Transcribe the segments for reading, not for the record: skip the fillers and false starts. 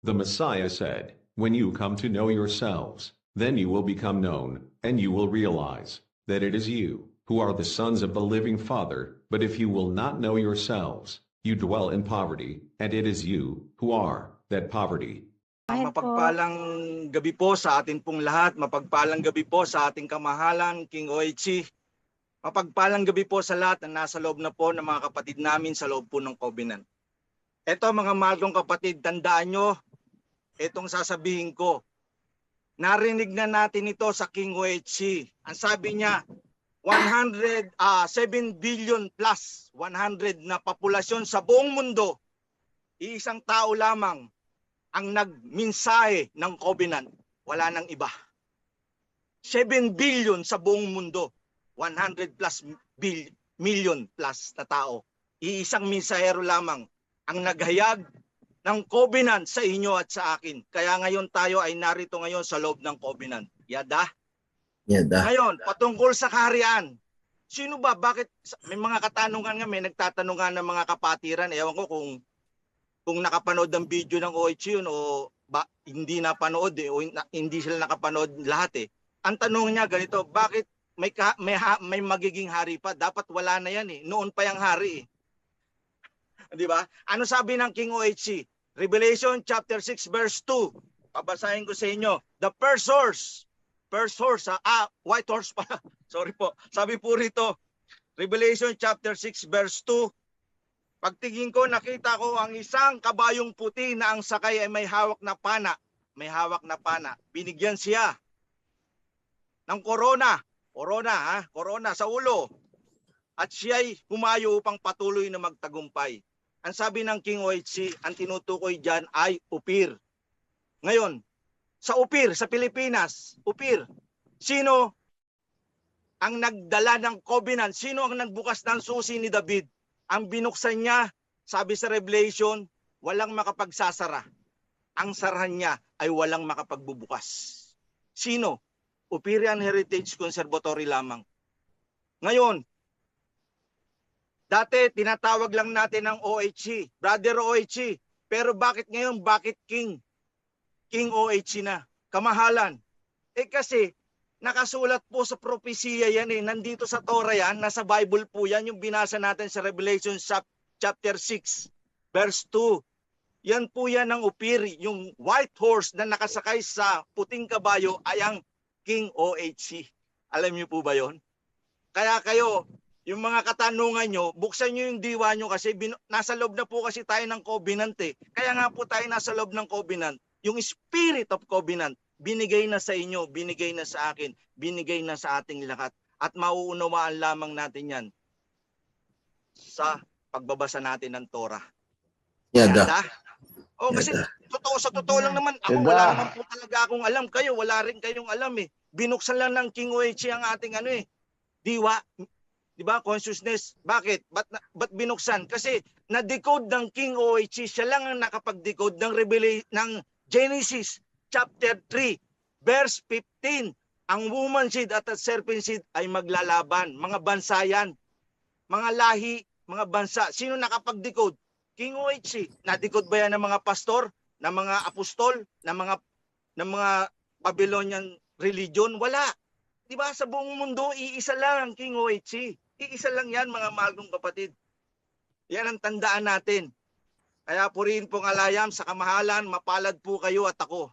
The Messiah said, "When you come to know yourselves, then you will become known, and you will realize that it is you who are the sons of the living Father. But if you will not know yourselves, you dwell in poverty, and it is you who are that poverty." Ayan po. Mapagpalang gabi po sa atin pong lahat. Mapagpalang gabi po sa ating kamahalan, King Oichi. Mapagpalang gabi po sa lahat na nasa loob na po ng mga kapatid namin sa loob po ng Covenant. Ito mga mahal kong kapatid, tandaan nyo, itong sasabihin ko. Narinig na natin ito sa King Oichi. Ang sabi niya, 7 billion plus 100 na populasyon sa buong mundo. Iisang tao lamang ang nagminsahe ng Covenant. Wala nang iba. 7 billion sa buong mundo. 100 plus million plus na tao. Iisang mensahero lamang ang naghayag ng Covenant sa inyo at sa akin. Kaya ngayon tayo ay narito ngayon sa loob ng Covenant. Yada? Yada. Ngayon, patungkol sa kaharian. Sino ba? Bakit? May mga katanungan nga, may nagtatanungan ng mga kapatiran. Ewan ko kung nakapanood ng video ng Oichi yun o hindi napanood o hindi sila nakapanood lahat eh. Ang tanong niya ganito, bakit may magiging hari pa? Dapat wala na yan eh. Noon pa yung hari eh. Di ba? Ano sabi ng King Oichi? Revelation chapter 6 verse 2. Babasahin ko sa inyo. The first horse, white horse pa. Sorry po. Sabi po rito, Revelation chapter 6 verse 2. Pagtingin ko, nakita ko ang isang kabayong puti na ang sakay ay may hawak na pana. May hawak na pana. Binigyan siya ng korona. Korona sa ulo. At siya ay humayo upang patuloy na magtagumpay. Ang sabi ng King Oichi, ang tinutukoy dyan ay upir. Ngayon, sa upir, sa Pilipinas, upir, sino ang nagdala ng Covenant? Sino ang nagbukas ng susi ni David? Ang binuksan niya, sabi sa Revelation, walang makapagsasara. Ang sarahan niya ay walang makapagbubukas. Sino? Upirian Heritage Conservatory lamang. Ngayon, dati tinatawag lang natin ng Oichi, Brother Oichi. Pero bakit ngayon? Bakit King? King Oichi na. Kamahalan. Kasi nakasulat po sa propesiya yan eh. Nandito sa Torah yan, nasa Bible po yan. Yung binasa natin sa Revelation chapter 6, verse 2. Yan po yan ng upir. Yung white horse na nakasakay sa puting kabayo ay ang King Oichi. Alam niyo po ba yon? Kaya kayo, yung mga katanungan nyo, buksan nyo yung diwa nyo kasi nasa loob na po kasi tayo ng Covenant eh. Kaya nga po tayo nasa loob ng Covenant. Yung Spirit of Covenant, binigay na sa inyo, binigay na sa akin, binigay na sa ating lahat. At mauunawaan lamang natin yan sa pagbabasa natin ng Torah. Yada. O kasi sa totoo lang naman, ako wala naman po talaga akong alam. Kayo, wala rin kayong alam eh. Binuksan lang ng King Oichi ang ating diwa. Diba? Consciousness. Bakit? Ba't binuksan? Kasi na-decode ng King Oichi, siya lang ang nakapag-decode ng Genesis chapter 3, verse 15. Ang woman seed at serpent seed ay maglalaban. Mga bansa yan. Mga lahi, mga bansa. Sino nakapag-decode? King Oichi. Na-decode ba yan ng mga pastor? Ng mga apostol? Ng mga Babylonian religion? Wala. Diba? Sa buong mundo, iisa lang ang King Oichi. Iisa lang yan, mga mahal kong kapatid. Yan ang tandaan natin. Kaya purihin pong alayam sa kamahalan, mapalad po kayo at ako.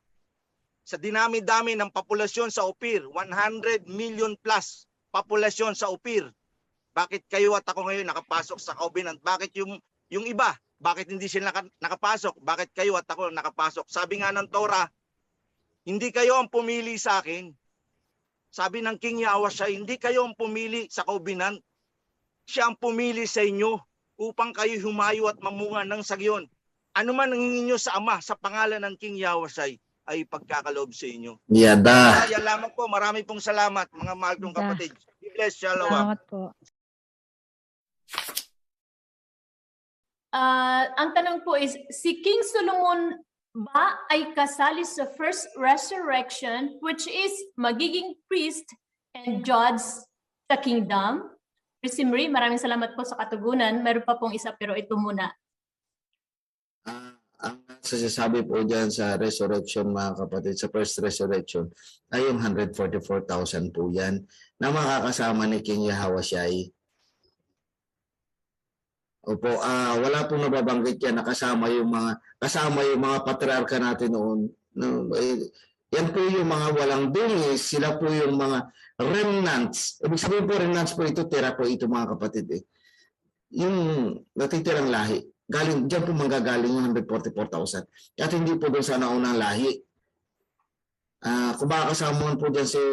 Sa dinami-dami ng populasyon sa Upir, 100 million plus populasyon sa Upir. Bakit kayo at ako ngayon nakapasok sa Covenant? Bakit yung iba? Bakit hindi sila nakapasok? Bakit kayo at ako nakapasok? Sabi nga ng Torah, hindi kayo ang pumili sa akin. Sabi ng King Yahushua, hindi kayo ang pumili sa Covenant. Siya ang pumili sa inyo upang kayo humayo at mamunga ng sagyon. Ano man ang hingin nyo sa Ama sa pangalan ng King Yahushua ay pagkakaloob sa inyo. Yada. Yan lamang po. Marami pong salamat mga mahal kong kapatid. Bless, shalom. Salamat po. Ang tanong po is, si King Solomon ba ay kasali sa first resurrection, which is magiging priest and judge sa kingdom? Marie, maraming salamat po sa katugunan. Meron pa pong isa pero ito muna. Ang sasabi po dyan sa resurrection mga kapatid, sa first resurrection, ay yung 144,000 po yan na makakasama ni King Yahweh. Opo, wala pong nababanggit yan na kasama yung mga patriarka natin noon. No, yan po yung mga walang dungis, sila po yung mga remnants. Ibig sabihin po remnants po ito, tira po ito mga kapatid eh. Yung natitirang lahi. Diyan po manggagaling yung 144,000. At hindi po doon sa naunang lahi. Kung makakasama po dyan si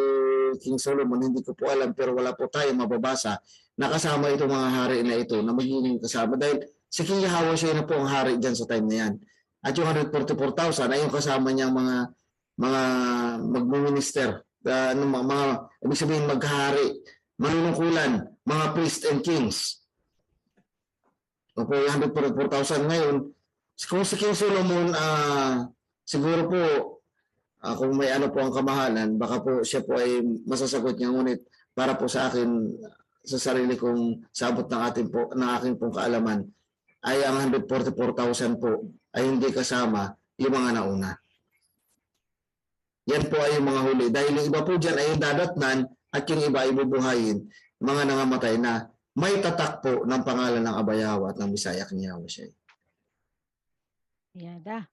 King Solomon, hindi ko po alam, pero wala po tayo mababasa na kasama itong mga hari na ito na magiging kasama. Dahil si King Yahweh siya na po ang hari dyan sa time na yan. At yung 144,000 ay yung kasama niyang mga magmuminister, ibig sabihin maghari, manunungkulan, mga priests and kings. Opo, 144,000 ngayon. Kung si King Solomon, siguro po, kung may ano po ang kamahalan, baka po siya po ay masasagot niya. Ngunit para po sa akin, sa sarili kong sabot ng aking pong kaalaman, ay ang 144,000 po ay hindi kasama yung mga nauna. Yan po ay yung mga huli. Dahil yung iba po dyan ay yung dadatnan at yung iba ay bubuhayin, mga nangamatay na may tatak po ng pangalan ng Abayawa at ng Bisaya King Yahweh. Yada.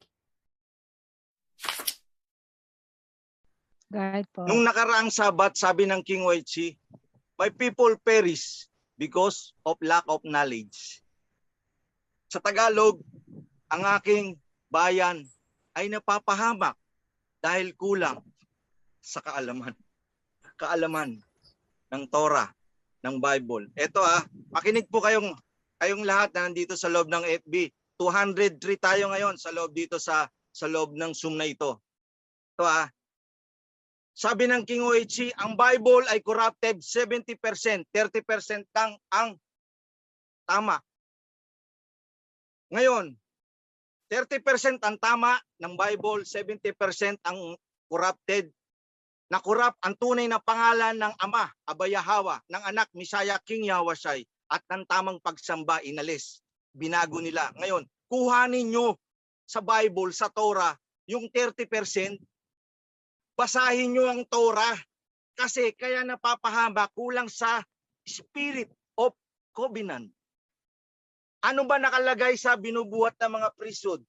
Guide po. Nung nakaraang Sabat, sabi ng King Wechi, my people perish because of lack of knowledge. Sa Tagalog, ang aking bayan ay napapahamak dahil kulang sa kaalaman ng Torah, ng Bible. Ito makinig po kayong lahat na nandito sa loob ng FB. 203 tayo ngayon sa loob dito sa loob ng Zoom na ito. Ito sabi ng King Oichi, ang Bible ay corrupted 70%, 30% lang ang tama. Ngayon, 30% ang tama ng Bible, 70% ang corrupted. Na-corrupt ang tunay na pangalan ng Ama, Abayahawa, ng anak, Misaya, King Yahweh, at ng tamang pagsamba, inalis. Binago nila. Ngayon, kuhanin nyo sa Bible, sa Torah, yung 30%, basahin nyo ang Torah. Kasi kaya napapahaba, kulang sa Spirit of Covenant. Ano ba nakalagay sa binubuhat ng mga priesthood?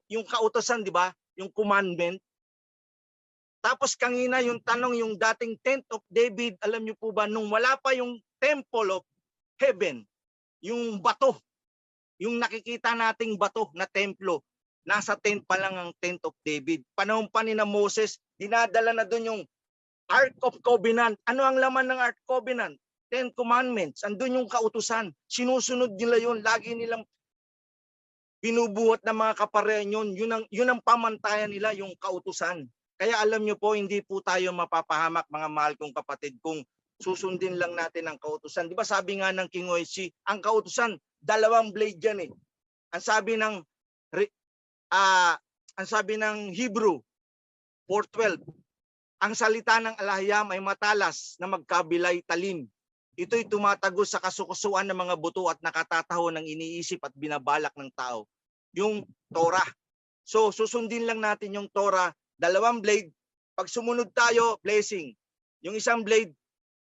Yung kautosan, di ba? Yung commandment. Tapos kanina yung tanong, yung dating tent of David, alam niyo po ba, nung wala pa yung temple of heaven, yung bato, yung nakikita nating bato na templo, nasa tent pa lang ang tent of David. Panahon pa ni na Moses, dinadala na doon yung Ark of Covenant. Ano ang laman ng Ark of Covenant? 10 Commandments. Andun yung kautusan. Sinusunod nila yun. Lagi nilang binubuhat ng mga kaparehan yun. Yun ang pamantayan nila, yung kautusan. Kaya alam nyo po, hindi po tayo mapapahamak, mga mahal kong kapatid, kung susundin lang natin ang kautusan. Di ba sabi nga ng King Oishi, ang kautusan, 2 blade yan eh. Ang sabi ng Hebrew 4:12, ang salita ng Alahiyam ay matalas na magkabilay talim. Ito'y tumatagos sa kasukusuan ng mga buto at nakatataho ng iniisip at binabalak ng tao. Yung Torah. So susundin lang natin yung Torah, 2 blade. Pag sumunod tayo, blessing. Yung isang blade,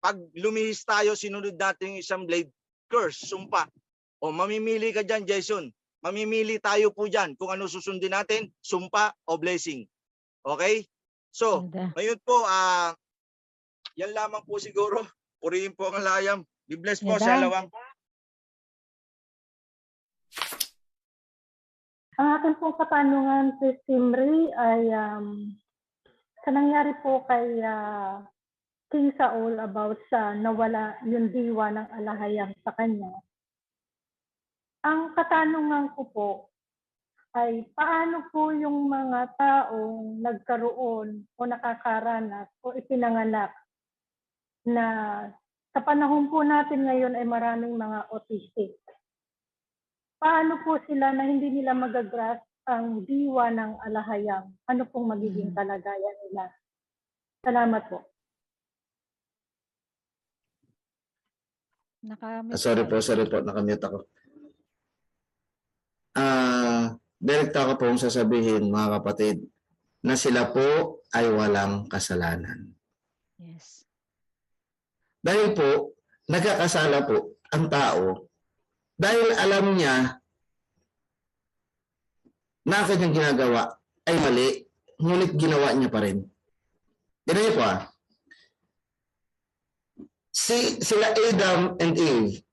pag lumihis tayo, sinunod natin yung isang blade, curse, sumpa. O mamimili ka dyan, Jason. Mamimili tayo po dyan kung ano susundin natin, sumpa o blessing. Okay? So, ngayon po, yan lamang po siguro. Purihin po ang layam. Be blessed po sa lawang. Ang akin pong katanungan si Simri ay sa nangyari po kay King Saul about sa nawala yung diwa ng alahayam sa kanya. Ang katanungan ko po ay paano po yung mga taong nagkaroon o nakakaranas o ipinanganak na sa panahon po natin ngayon ay maraming mga autistic. Paano po sila na hindi nila magagrasp ang diwa ng alahayam? Ano pong magiging kalagayan nila? Salamat po. Sorry po, nakamute ako. direkta ko pong sasabihin, mga kapatid, na sila po ay walang kasalanan. Yes. Dahil po, nagkakasala po ang tao dahil alam niya na ang kanyang ginagawa ay mali, ngunit ginawa niya pa rin. Ganun po sila Adam and Eve,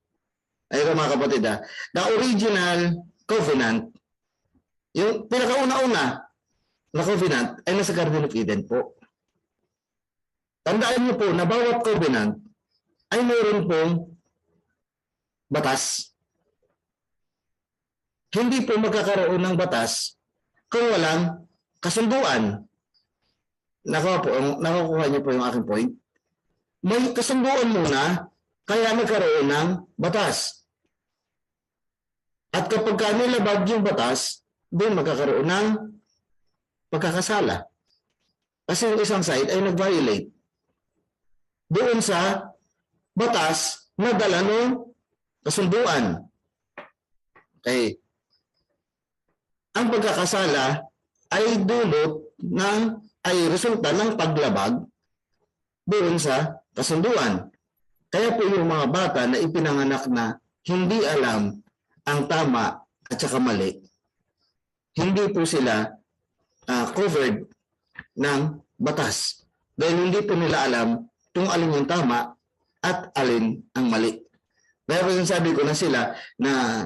ayun mga kapatid the original covenant, yung pinakauna-una na covenant ay nasa Garden of Eden po. Tandaan niyo po na bawat covenant ay mayroon pong batas. Hindi po magkakaroon ng batas kung walang kasunduan. Nakukuha niyo po yung aking point. May kasunduan muna, kaya nagkaroon ng batas. At kapag nilabag yung batas, doon magkakaroon ng pagkakasala. Kasi yung isang side ay nag-violate doon sa batas na dala ng kasunduan. Okay. Ang pagkakasala ay resulta ng paglabag doon sa kasunduan. Kaya po yung mga bata na ipinanganak na hindi alam ang tama at saka mali, hindi po sila covered ng batas. Dahil hindi po nila alam kung alin yung tama at alin ang mali. Dahil sabi ko na sila na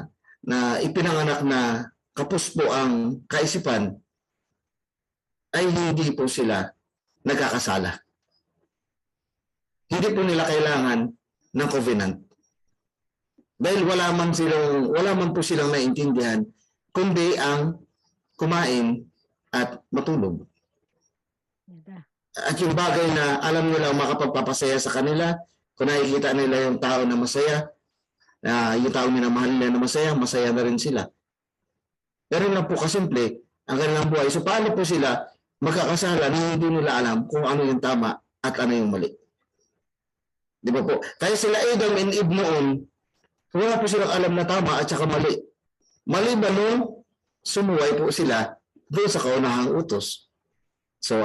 ipinanganak na kapos po ang kaisipan, ay hindi po sila nagkakasala. Hindi po nila kailangan ng covenant. Dahil wala man po silang naintindihan, kundi ang kumain at matulog. At yung bagay na alam nila makapagpapasaya sa kanila, kung nakikita nila yung tao na masaya, yung tao minamahal nila na masaya na rin sila. Pero lang po kasimple ang kanilang buhay. So paano po sila magkakasala na hindi nila alam kung ano yung tama at ano yung mali? Di ba po? Kaya sila Adam and Eve noon, wala po silang alam na tama at saka mali. Mali ba nung sumuway po sila doon sa kaunahang utos? So,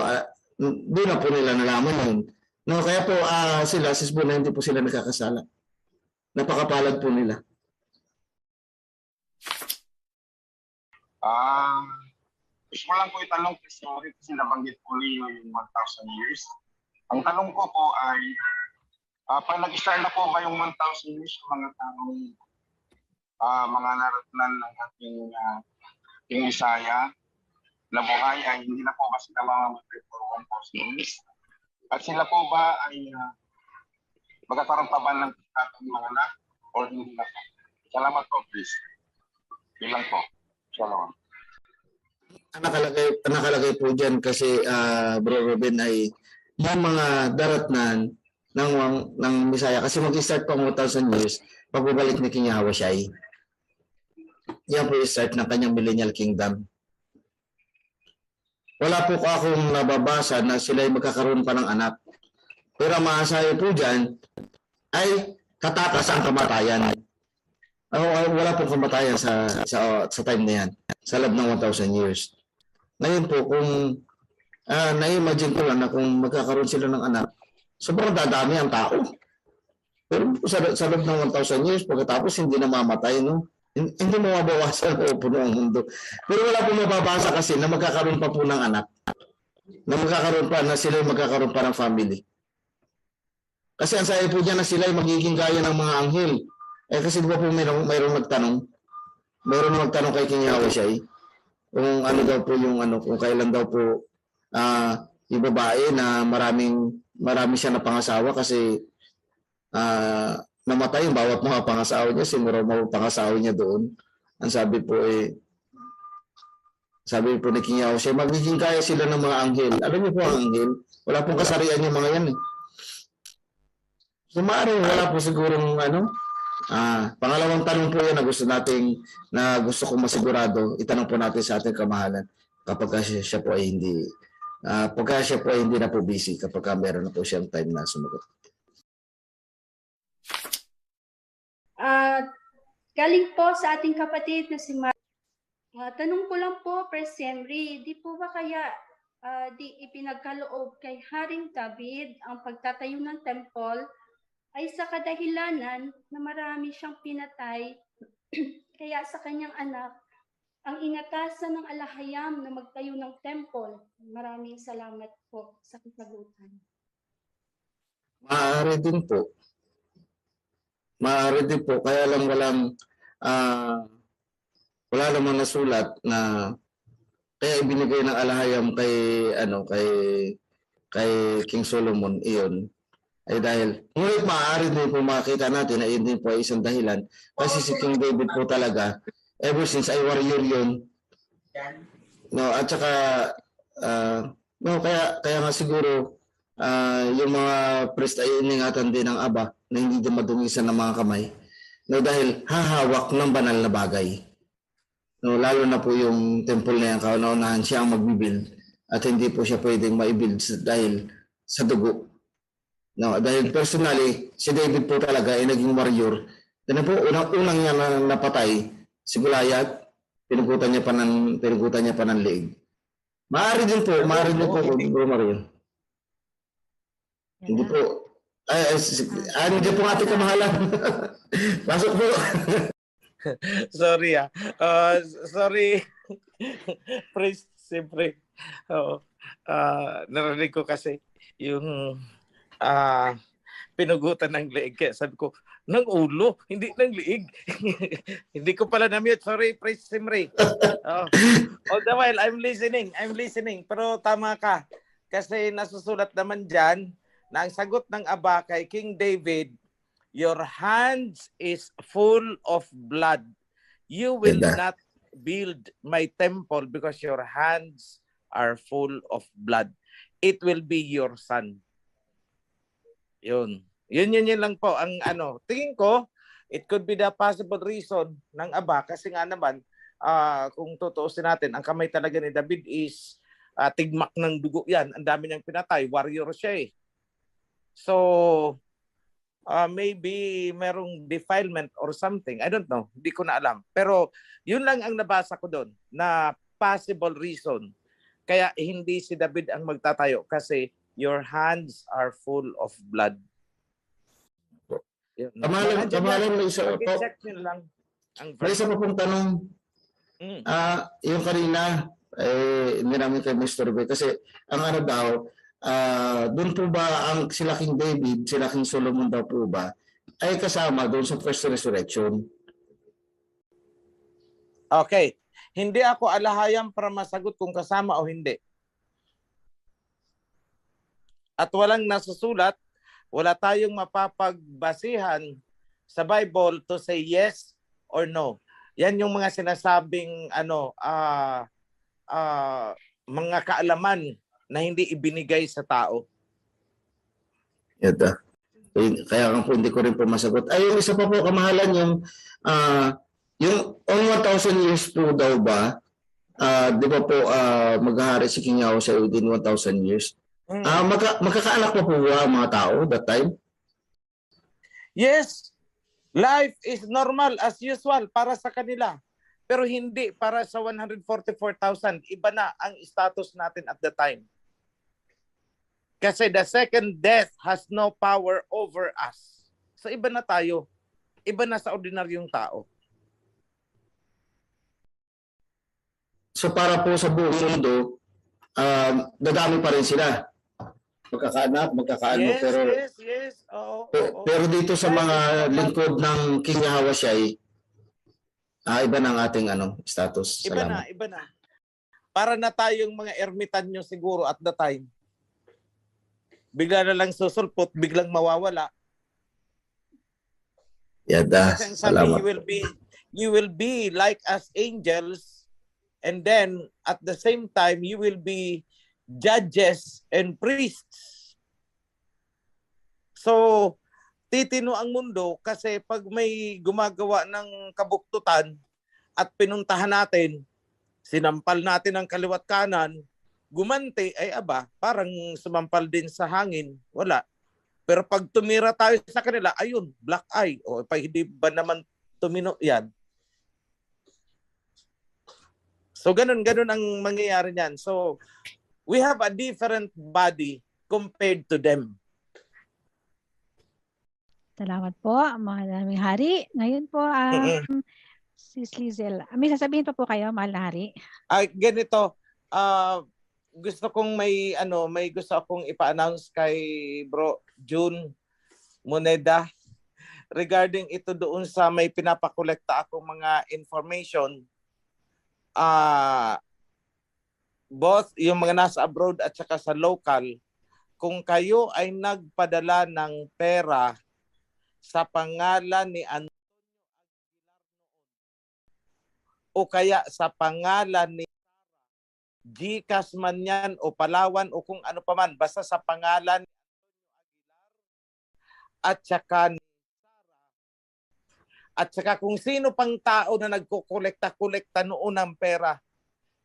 doon na po nila nalaman yun. No, kaya po sila, sisbo na hindi po sila nakakasala. Napakapalad po nila. Gusto ko lang po itanong kasi nabanggit po niyo yung 1,000 years. Ang tanong ko po ay, pag nag-start na po ba yung 1,000 years mga taong mga naratnan ng ating King Isaiah na buhay ay hindi na po ba sila mamamatay for 1,000 years? At sila po ba ay magkakaroon pa ba ng mga anak or hindi na po? Salamat po, please. Ilang po. Salamat. Nakalagay po dyan kasi Bro Ruben ay yung mga daratnan ng Misaya kasi mag-start pa 1,000 years pagbabalik ni King Yahushai. Yan po yung start ng kanyang millennial kingdom. Wala po akong nababasa na sila ay magkakaroon pa ng anak. Pero ang maasayo po dyan ay katakas ang kamatayan. Wala pong kamatayan sa time na yan, sa loob ng 1,000 years. Ngayon po, kung na-imagine ko lang na kung magkakaroon sila ng anak, sobrang dadami ang tao. Pero sa loob ng 1,000 years, pagkatapos hindi na mamatay, no? Hindi mababawasan o puno ang mundo. Pero wala pong mababasa kasi na magkakaroon pa po ng anak. Na sila magkakaroon pa ng family. Kasi ang sayo po dyan na sila ay magiging gaya ng mga anghel. Kasi di ba po mayroong magtanong kay King Yahushai kung ano daw po yung kung kailan daw po yung babae na marami siya na pangasawa kasi namatay yung bawat mga pangasawa niya, siguro mga pangasawa niya doon. Ang sabi po ni King Yahushai, magiging kaya sila ng mga anghel. Alam niyo po ang anghel, wala pong kasarian yung mga yan eh. So maaaring wala po sigurong pangalawang tanong po yan na gusto kong masigurado, itanong po natin sa ating kamahalan kapag siya po ay hindi na po busy, kapag meron na po siyang time na sumagot. Galing po sa ating kapatid na si Tanong ko lang po, Pres Henry, di po ba kaya di ipinagkaloob kay Haring David ang pagtatayo ng temple ay sa kadahilanan na marami siyang pinatay, kaya sa kanyang anak ang inatasan ng alahayam na magtayo ng temple? Maraming salamat po sa kasagutan. Maaari din po. Maaari din po. Kaya lang wala namang nasulat na kaya ibinigay ng alahayam kay King Solomon iyon ay dahil ngunit maaari din po makita natin na yun din po ay isang dahilan kasi si King David po talaga ever since ay warrior yun, no, at saka no, kaya nga siguro yung mga priest ay iningatan din ng Aba na hindi din madungisan ng mga kamay, no, dahil hahawak ng banal na bagay. No, lalo na po yung temple na yan, kauna-unahan siya ang magbibuild at hindi po siya pwedeng ma-build dahil sa dugo. No, dahil personally, si David po talaga ay naging warrior. Dahil po, unang niya na napatay, si Goliath, pinugutan niya pa ng leeg. Maaari din po, Bro Mario. Hindi po. Hindi po ating kamahalan. Pasok po. Sorry sorry. Praise, siyempre. Narinig ko kasi yung pinugutan ng leeg. Kaya sabi ko, ng ulo, hindi ng leeg. Hindi ko pala na-mute. Sorry, Praise Simri. All the while, I'm listening. Pero tama ka. Kasi nasusulat naman dyan na ang sagot ng Aba kay King David, your hands is full of blood. You will not build my temple because your hands are full of blood. It will be your son. Yun lang po ang tingin ko, it could be the possible reason ng Aba kasi nga naman kung tutuusin natin, ang kamay talaga ni David is tigmak ng dugo yan. Ang dami niyang pinatay, warrior siya eh. So maybe merong defilement or something. I don't know. Hindi ko na alam. Pero yun lang ang nabasa ko doon na possible reason. Kaya hindi si David ang magtatayo kasi your hands are full of blood. Kamalan may isa po. May isa pa pong tanong. Yung kanina, hindi namin kay Mr. B. Kasi ang daw, doon po ba ang sila King David, sila King Solomon daw po ba ay kasama doon sa first resurrection? Okay. Hindi ako alahayam para masagot kung kasama o hindi. At walang nasusulat, wala tayong mapapagbasihan sa Bible to say yes or no. Yan yung mga sinasabing mga kaalaman na hindi ibinigay sa tao. Yata. Kaya po hindi ko rin po masagot. Ay, yung isa pa po kamahalan yung on 1,000 years po daw ba, di ba po maghahari si King Yahweh within 1,000 years? Magkakaanak pa po ba mga tao that time? Yes. Life is normal as usual para sa kanila. Pero hindi para sa 144,000. Iba na ang status natin at the time. Kasi the second death has no power over us. So iba na tayo. Iba na sa ordinaryong tao. So para po sa buong mundo, dadami pa rin sila. Magkakaano. Yes, pero, yes. Pero dito sa mga lingkod ng King Yahweh, iba na ang ating status. Salamat. Iba na. Para na tayong mga ermitanyo siguro at the time. Bigla na lang susulpot, biglang mawawala. Yada, salamat. You will be like as angels, and then at the same time you will be judges and priests. So titino ang mundo kasi pag may gumagawa ng kabuktutan at pinuntahan natin, sinampal natin ang kaliwat kanan, gumanti ay parang sumampal din sa hangin, wala. Pero pag tumira tayo sa kanila, ayun, black eye. O hindi ba naman tumino yan? So ganun ang mangyayari niyan. So we have a different body compared to them. Salamat po, mahal na hari. Ngayon po, Sis Lizel, may sasabihin pa po kayo, mahal na hari? Ganito, gusto kong may gusto akong ipa-announce kay Bro June Moneda regarding ito doon sa may pinapakolekta akong mga information. Both yung mga nasa abroad at saka sa local, kung kayo ay nagpadala ng pera sa pangalan ni Antonio o kaya sa pangalan ni GCash man yan o Palawan o kung ano pa man, basta sa pangalan ni Antonio Aguilar at saka ni Sara at saka kung sino pang tao na nagkukolekta-kolekta noon ng pera,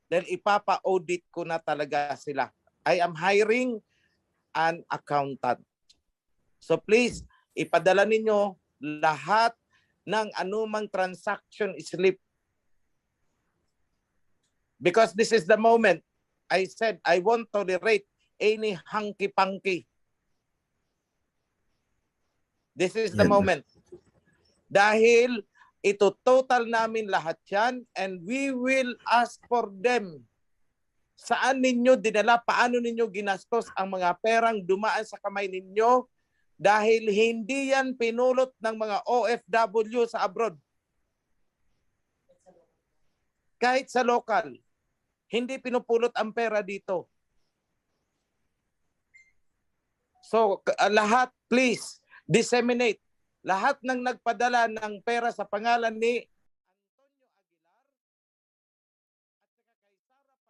dahil ipapa-audit ko na talaga sila. I am hiring an accountant. So please, ipadala ninyo lahat ng anumang transaction slip. Because this is the moment I said I won't tolerate any hanky-panky. This is the moment. Dahil ito total namin lahat yan and we will ask for them. Saan ninyo dinala, paano ninyo ginastos ang mga perang dumaan sa kamay ninyo dahil hindi yan pinulot ng mga OFW sa abroad. Kahit sa local, hindi pinupulot ang pera dito. So lahat, please, disseminate. Lahat ng nagpadala ng pera sa pangalan ni Antonio Aguilar at saka kay Sara Padro,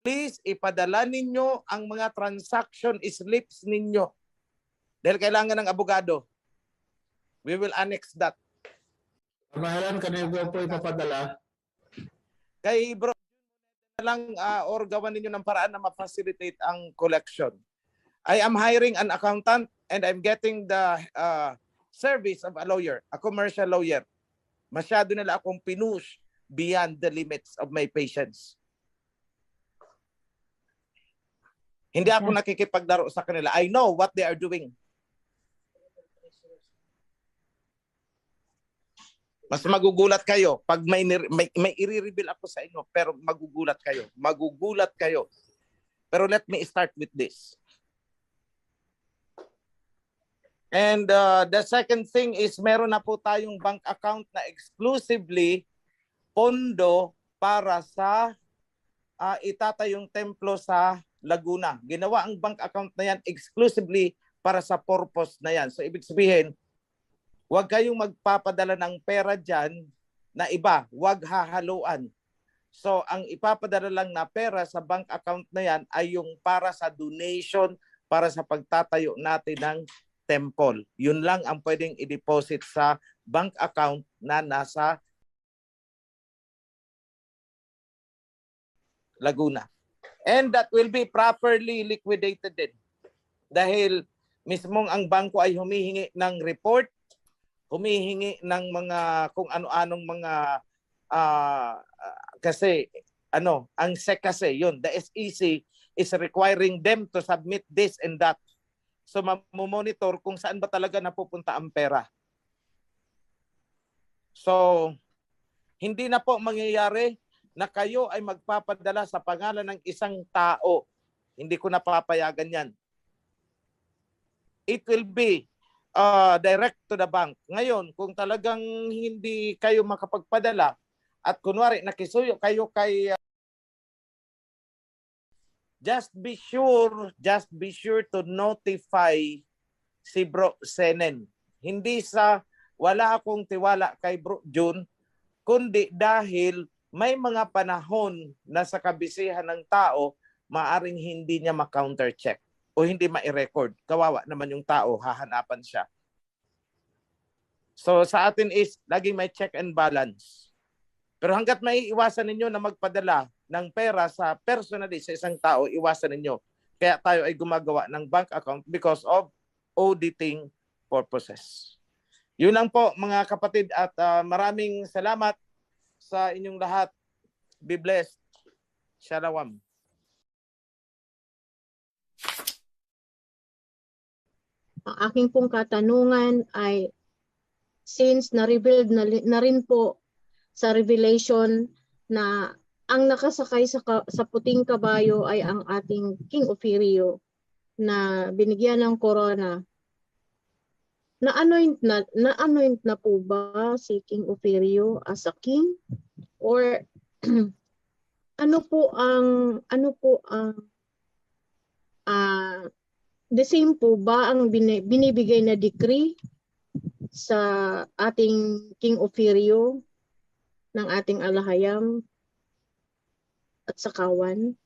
please ipadala ninyo ang mga transaction slips ninyo. Dahil kailangan ng abogado. We will annex that. Kamahalan, kanino po ipapadala? Kay Bro lang or gawan ninyo ng paraan na ma-facilitate ang collection. I am hiring an accountant and I'm getting the service of a lawyer, a commercial lawyer. Masyado nila akong pinush beyond the limits of my patience. Hindi ako nakikipaglaro sa kanila. I know what they are doing. Mas magugulat kayo pag may i-reveal ako sa inyo, pero magugulat kayo. Magugulat kayo. Pero let me start with this. And the second thing is meron na po tayong bank account na exclusively pondo para sa itatayong templo sa Laguna. Ginawa ang bank account na yan exclusively para sa purpose na yan. So ibig sabihin, huwag kayong magpapadala ng pera dyan na iba. Huwag hahaluan. So ang ipapadala lang na pera sa bank account na yan ay yung para sa donation, para sa pagtatayo natin ng temple. Yun lang ang pwedeng i-deposit sa bank account na nasa Laguna. And that will be properly liquidated din. Dahil mismong ang bangko ay humihingi ng report, humihingi ng mga kung ano-anong mga kasi ang SEC kasi yun, the SEC is requiring them to submit this and that. So mamomonitor kung saan ba talaga napupunta ang pera. So hindi na po mangyayari na kayo ay magpapadala sa pangalan ng isang tao. Hindi ko napapayagan yan. It will be direct to the bank. Ngayon, kung talagang hindi kayo makapagpadala at kunwari nakisuyo kayo kay just be sure to notify si Bro Senen. Hindi sa wala akong tiwala kay Bro June, kundi dahil may mga panahon na sa kabisihan ng tao, maaring hindi niya ma-countercheck o hindi ma-record. Kawawa naman yung tao, hahanapan siya. So sa atin is, laging may check and balance. Pero hanggat may iwasan ninyo na magpadala ng pera sa personally sa isang tao, iwasan ninyo. Kaya tayo ay gumagawa ng bank account because of auditing purposes. Yun lang po mga kapatid at maraming salamat sa inyong lahat. Be blessed. Shalom. Ang aking pong katanungan ay, since na-revealed na rin po sa Revelation na ang nakasakay sa puting kabayo ay ang ating King Ophirio na binigyan ng corona. Na-anoint na po ba si King Ophirio as a king? Or ano po ang the same po ba ang binibigay na decree sa ating King Ophirio ng ating alahayam at sakawan?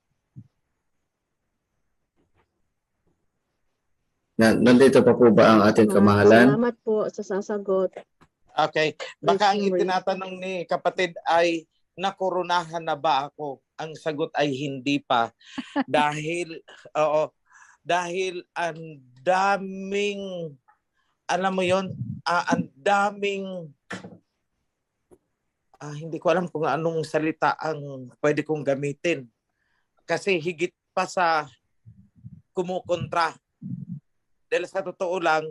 Nandito pa po ba ang ating kamahalan? Salamat po sa sasagot. Okay. Baka ang itinatanong ni kapatid ay, nakoronahan na ba ako? Ang sagot ay hindi pa. Dahil ang daming, alam mo yon, ang daming, hindi ko alam kung anong salita ang pwede kong gamitin. Kasi higit pa sa kumukontra. Dahil sa totoo lang,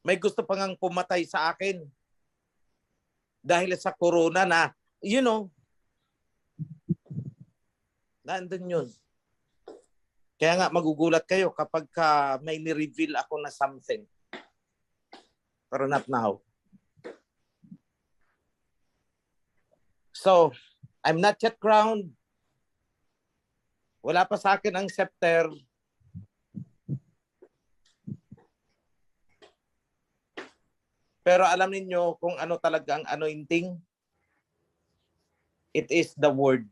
may gusto pa ngang pumatay sa akin. Dahil sa corona na, nandun yun. Kaya nga magugulat kayo kapag may ni-reveal ako na something. Pero not now. So, I'm not yet crowned. Wala pa sa akin ang scepter. Pero alam niyo kung ano talaga ang anointing? It is the word.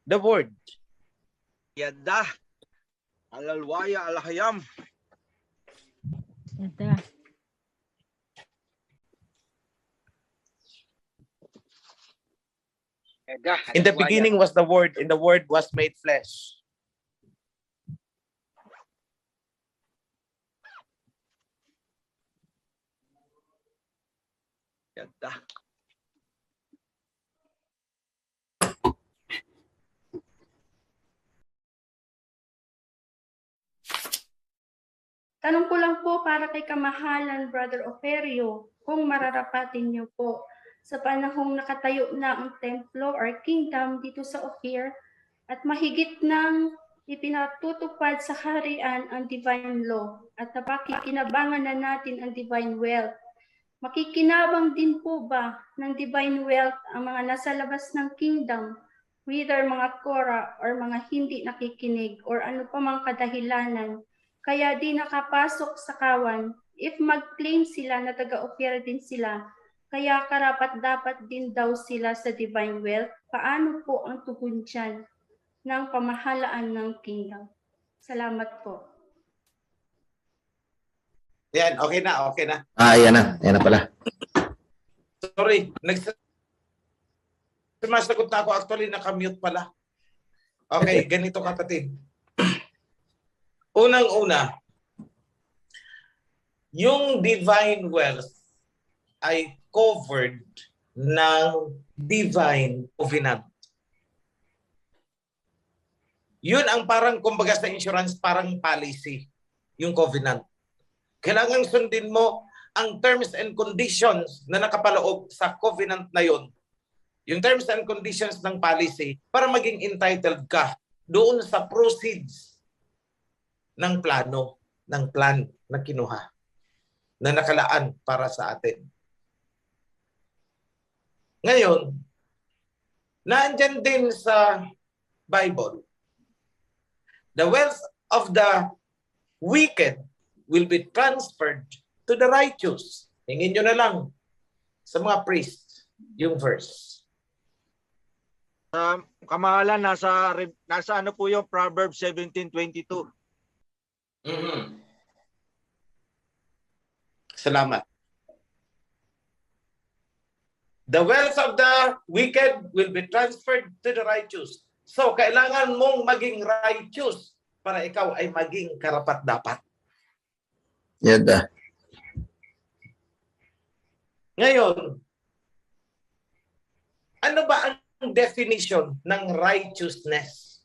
The word. Yada. Alalwaya alahayam. Yada. In the beginning was the word, and the word was made flesh. Yada. Tanong ko lang po para kay kamahalan, Brother Ophirio, kung mararapatin niyo po sa panahong nakatayo na ang templo or kingdom dito sa Ophir at mahigit nang ipinatutupad sa harian ang divine law at napakikinabangan na natin ang divine wealth. Makikinabang din po ba ng divine wealth ang mga nasa labas ng kingdom, whether mga kora or mga hindi nakikinig or ano pa mang kadahilanan, kaya di nakapasok sa kawan? If mag-claim sila na taga-Ophir din sila, kaya karapat-dapat din daw sila sa divine wealth, paano po ang tugon dyan ng pamahalaan ng kingdom? Salamat po. Yan, okay na, okay na. Ayan na pala. Sorry, sumasagot na ako. Actually, nakamute pala. Okay, ganito kapatid. Unang-una, yung divine wealth ay covered ng divine covenant. Yun ang parang, kumbaga sa insurance, parang policy, yung covenant. Kailangan sundin mo ang terms and conditions na nakapaloob sa covenant na yun. Yung terms and conditions ng policy para maging entitled ka doon sa proceeds ng plano, ng plan na kinuha, na nakalaan para sa atin. Ngayon, naandyan din sa Bible, the wealth of the wicked will be transferred to the righteous. Hingin nyo na lang sa mga priests yung verse. Kamahalan, nasa ano po yung Proverbs 17:22. Salamat. The wealth of the wicked will be transferred to the righteous. So, kailangan mong maging righteous para ikaw ay maging karapat-dapat. Yada. Ngayon, Ano ba ang definition ng righteousness?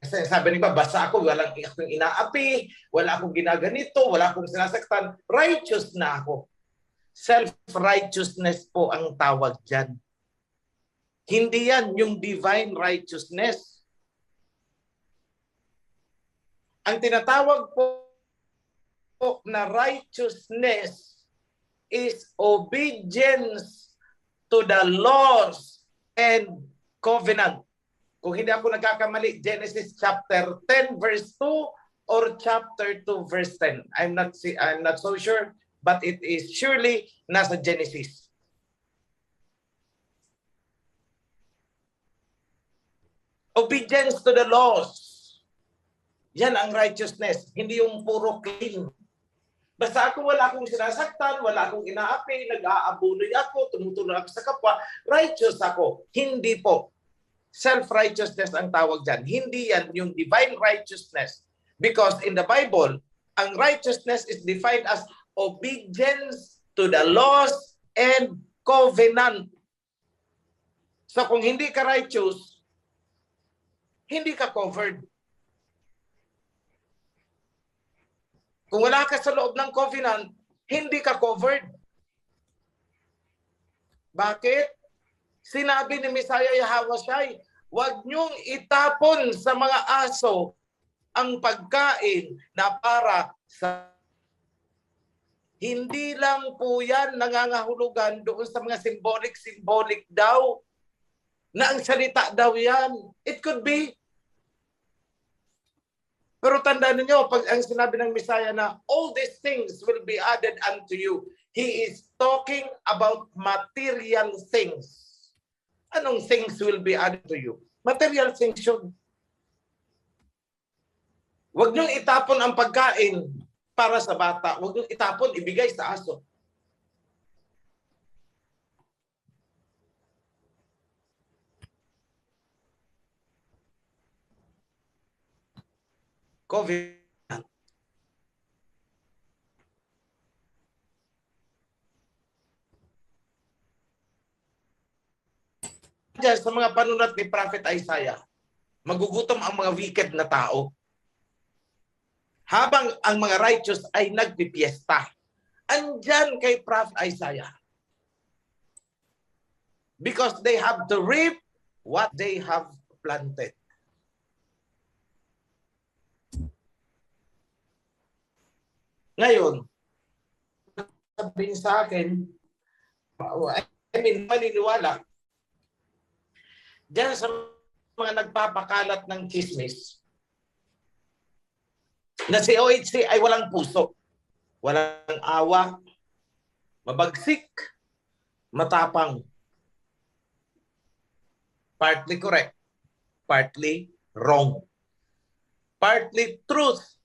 Kasi sabi niyo ba, basta ako, walang akong inaapi, wala akong ginaganito, wala akong sinasaktan, righteous na ako. Self-righteousness po ang tawag dyan. Hindi yan yung divine righteousness. Ang tinatawag po na righteousness is obedience to the laws and covenant. Kung hindi ako nagkakamali, Genesis chapter 10 verse 2 or chapter 2 verse 10. I'm not so sure, but it is surely nasa Genesis. Obedience to the laws. Yan ang righteousness. Hindi yung puro clean. Basta ako wala akong sinasaktan, wala akong inaapi, nag-aabunoy ako, tumutulong ako sa kapwa, righteous ako. Hindi po. Self-righteousness ang tawag dyan. Hindi yan yung divine righteousness. Because in the Bible, ang righteousness is defined as obedience to the laws and covenant. So kung hindi ka righteous, hindi ka covered. Kung wala ka sa loob ng covenant, hindi ka covered. Bakit? Sinabi ni Messiah Yahawashi, huwag niyong itapon sa mga aso ang pagkain na para sa... Hindi lang po yan nangangahulugan doon sa mga symbolic daw, na ang salita daw yan. It could be. Pero tandaan niyo, pag ang sinabi ng Messiah na all these things will be added unto you, He is talking about material things. Anong things will be added to you? Material things yun. Huwag niyong itapon ang pagkain para sa bata. Huwag niyong itapon, ibigay sa aso. COVID. Diyan sa mga panulat ni Prophet Isaiah, magugutom ang mga wicked na tao. Habang ang mga righteous ay nagpipiesta. Andyan kay Prophet Isaiah. Because they have to reap what they have planted. Ngayon, sabihin sa akin, maniniwala, diyan sa mga nagpapakalat ng chismis, na si OHC ay walang puso, walang awa, mabagsik, matapang. Partly correct, partly wrong, partly truth,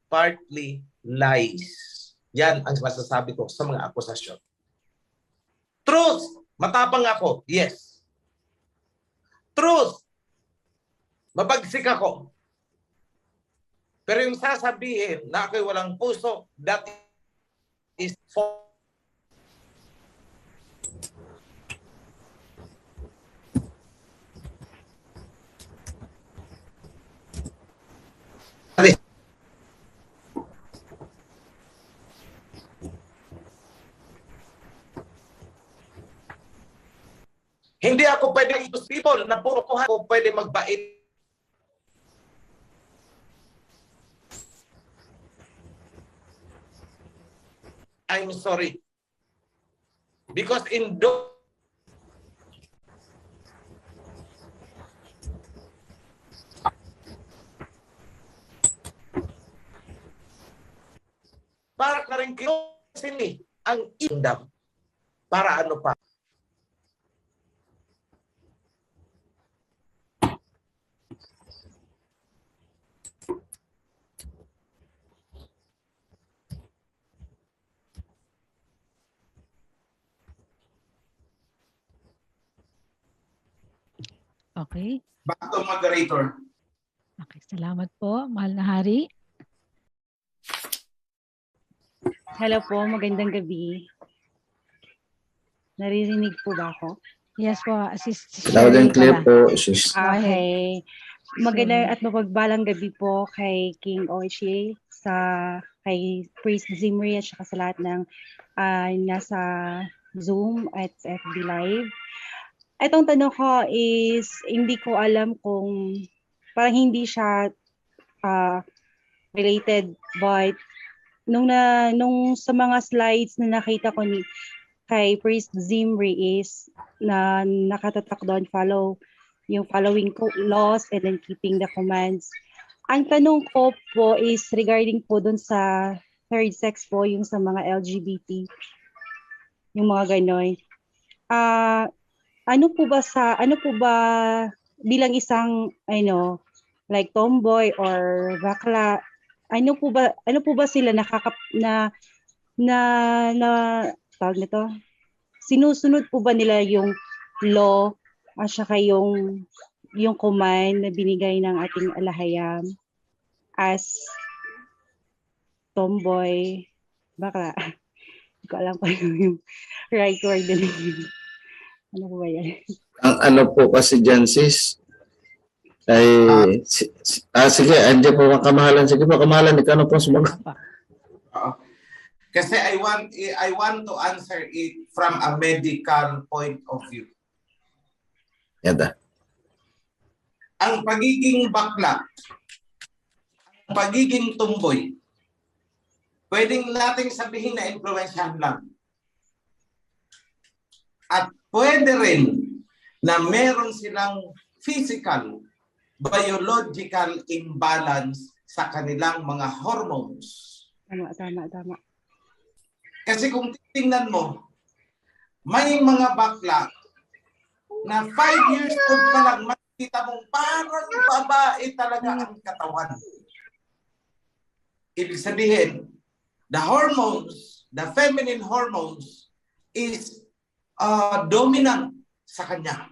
partly lies. Yan ang masasabi ko sa mga akusasyon. Truth, matapang ako, yes. Truth, mabagsik ako. Pero yung sasabihin na ako'y walang puso, that is false. Hindi ako pwede use people na puro kuha ko pwede magbait. I'm sorry. Because in para ka rin kinusin ang indam. Para ano pa? Okay. Back to moderator. Okay, salamat po, mahal na hari. Hello po, magandang gabi. Naririnig po ba ako? Yes po, Sis Loud and Shirley clear pala. po, sis. Okay. Magandang at mapagbalang gabi po kay King Oichi, kay Priest Zimri at saka sa lahat ng nasa Zoom at FB Live. Itong tanong ko is, hindi ko alam kung parang hindi siya related, but nung sa mga slides na nakita ko kay Priest Zimri is na nakatatak doon, following laws and then keeping the commands. Ang tanong ko po is regarding po dun sa third sex po, yung sa mga LGBT, yung mga gano'n. Ano po ba bilang isang like tomboy or bakla, ano po ba sila tawag nito? Sinusunod po ba nila yung law at saka yung command na binigay ng ating alahayam as tomboy, bakla? Hindi ko alam pa yung right word din. Ano po ba yan? Ang ano po kasi dyan, sis, ay, sige, andyan po ang kamahalan. Sige po, kamahalan, ikaw na po sumagot. Kasi I want to answer it from a medical point of view. Yada. Ang pagiging bakla, ang pagiging tumboy, pwedeng nating sabihin na influensyahan lang. At pwede rin na meron silang physical, biological imbalance sa kanilang mga hormones. Tama. Kasi kung titingnan mo, may mga bakla na 5 years old pa lang, makikita mong parang babae talaga ang katawan. Ibig sabihin, the hormones, the feminine hormones is dominant sa kanya.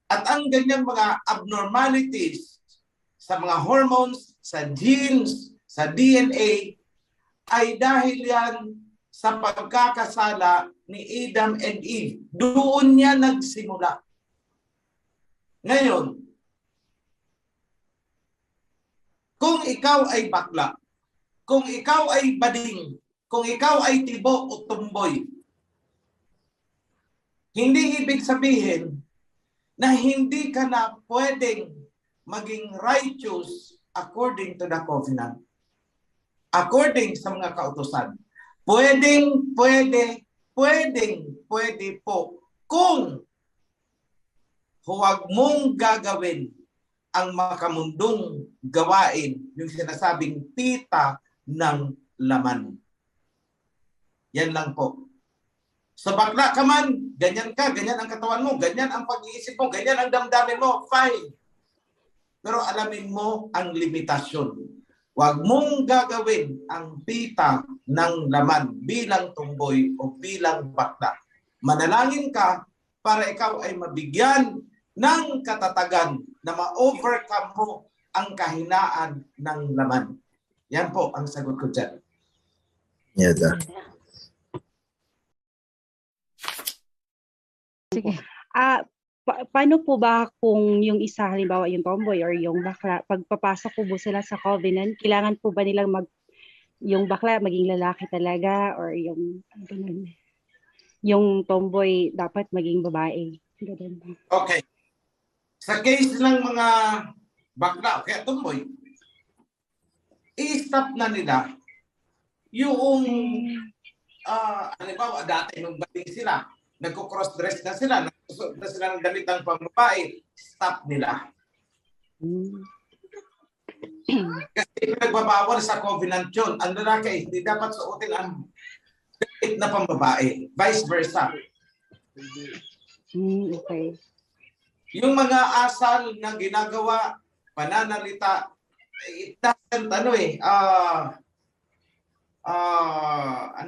At ang ganyang mga abnormalities sa mga hormones, sa genes, sa DNA, ay dahil yan sa pagkakasala ni Adam and Eve. Doon niya nagsimula. Ngayon, kung ikaw ay bakla, kung ikaw ay bading, kung ikaw ay tibo o tumboy, hindi ibig sabihin na hindi ka na pwedeng maging righteous according to the covenant. According sa mga kautusan. Pwede po kung huwag mong gagawin ang makamundong gawain, yung sinasabing pita ng laman. Yan lang po. Sa bakla ka man, ganyan ka, ganyan ang katawan mo, ganyan ang pag-iisip mo, ganyan ang damdamin mo, fine. Pero alamin mo ang limitasyon. Huwag mong gagawin ang pita ng laman bilang tumboy o bilang bakla. Manalangin ka para ikaw ay mabigyan ng katatagan na ma-overcome mo ang kahinaan ng laman. Yan po ang sagot ko dyan. Yada. Sige. Paano po ba kung yung isa, halimbawa yung tomboy or yung bakla, pagpapasok po sila sa covenant, kailangan po ba nilang yung bakla maging lalaki talaga or yung tomboy dapat maging babae? Ganun. Okay. Sa case ng mga bakla o kaya tomboy, i-stop na nila yung halimbawa dati nung bating sila, nagko-cross-dress na sila, nagsusuot na sila ng damit ng pambabae, stop nila. Kasi nagbabawal sa covenant yun. Ang lalaki, hindi dapat suotin ang damit na pambabae. Vice versa. Okay. Yung mga asal na ginagawa, pananalita, it doesn't, ano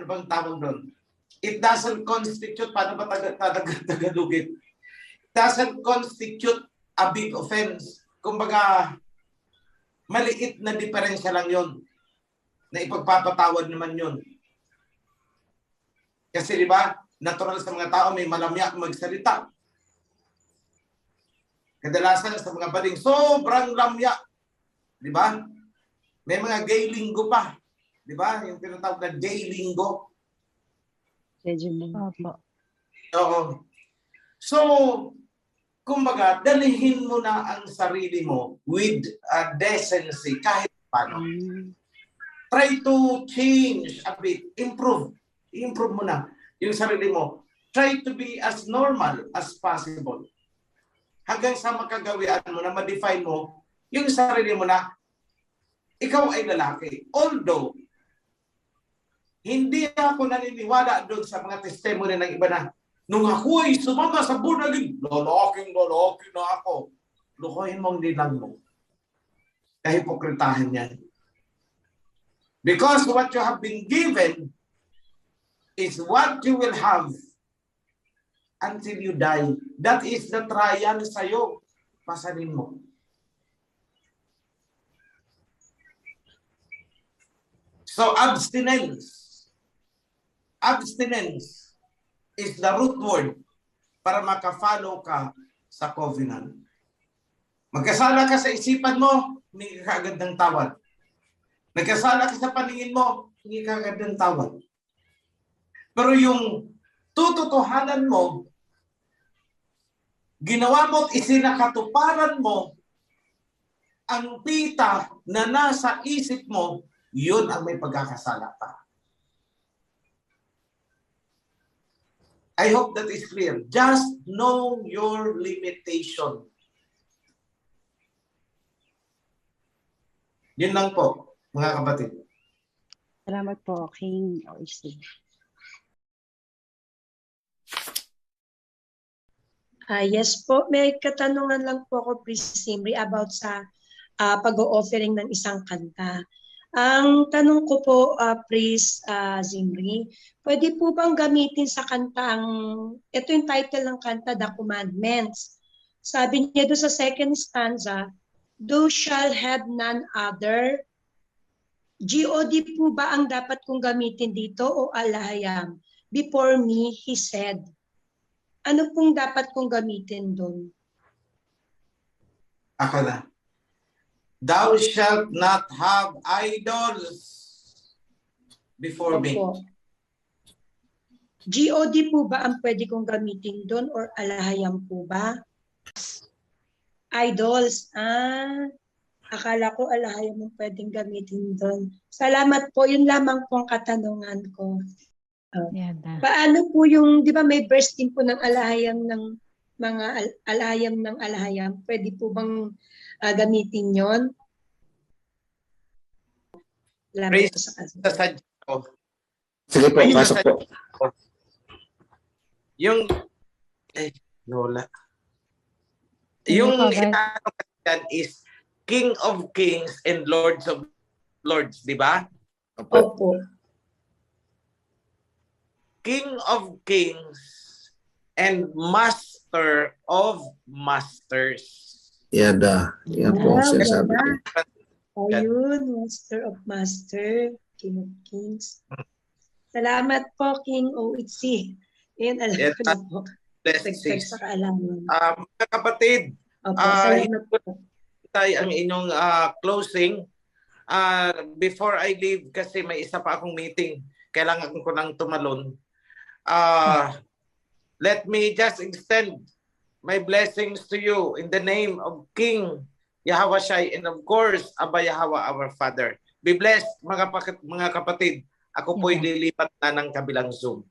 bang tawag doon? It doesn't constitute, paano ba Tagalogin? It doesn't constitute a big offense. Kumbaga, maliit na diferensya lang yon na ipagpapatawad naman yon. Kasi di ba, natural sa mga tao, may malamya magsalita. Kadalasan sa mga bading, sobrang lamya. Di ba? May mga gay linggo pa. Di ba? Yung tinatawag na gay linggo. Opo. Oo. So, kumbaga, dalihin mo na ang sarili mo with decency kahit paano. Try to change a bit. Improve. Improve mo na yung sarili mo. Try to be as normal as possible. Hanggang sa makagawian mo na ma-define mo yung sarili mo na ikaw ay lalaki. Although, hindi ako naniniwala doon sa mga testimony ng iba na nung ako ay sumama sa bunagin, lalaking na ako. Lukohin mong nilang mo. Kahipokritahan yan. Because what you have been given is what you will have until you die. That is the trial sa'yo. Pasanin mo. So abstinence. Abstinence is the root word para makafollow ka sa covenant. Magkasala ka sa isipan mo, hindi ka agad ng tawad. Nagkasala ka sa paningin mo, hindi ka agad ng tawad. Pero yung tututuhanan mo, ginawa mo at isinakatuparan mo, ang pita na nasa isip mo, yun ang may pagkakasala ka. I hope that is clear. Just know your limitation. Yun lang po, mga kapatid. Salamat po, King OHC. Yes po, may katanungan lang po ako, Priest Zimri, about sa pag-o-offering ng isang kanta. Ang tanong ko po, Priest Zimri, pwede po bang gamitin sa kanta ito yung title ng kanta, The Commandments. Sabi niya doon sa second stanza, "Thou shalt have none other." God po ba ang dapat kong gamitin dito o alahayam? Before me, he said. Ano pong dapat kong gamitin doon? Ako na. Thou shalt not have idols before me. God po ba ang pwede kong gamitin doon or alahayam po ba? Idols. Akala ko alahayam ang pwedeng gamitin doon. Salamat po. Yun lamang po ang katanungan ko. Paano po yung, di ba may verse din po ng alahayam ng mga alahayam ng alahayam? Pwede po bang gamitin yon? Praise sa Sige po, pasok po. Yung, Lola. Yung itanong is King of Kings and Lords of Lords, di ba? Opo. King of Kings and Master of Masters. Yada. Yan po ang sinasabi. Ayun, Master of Master, King of Kings. Salamat po, King OHC. Yan, alam ko na po. Dagdag sa kaalaman. Mga kapatid, salamat po. Ang inyong closing. Before I leave, kasi may isa pa akong meeting, kailangan ko nang tumalon. Let me just extend my blessings to you in the name of King Yahweh Shai and of course, Abba Yahweh our Father. Be blessed, mga kapatid. Ako po'y lilipat na ng kabilang Zoom.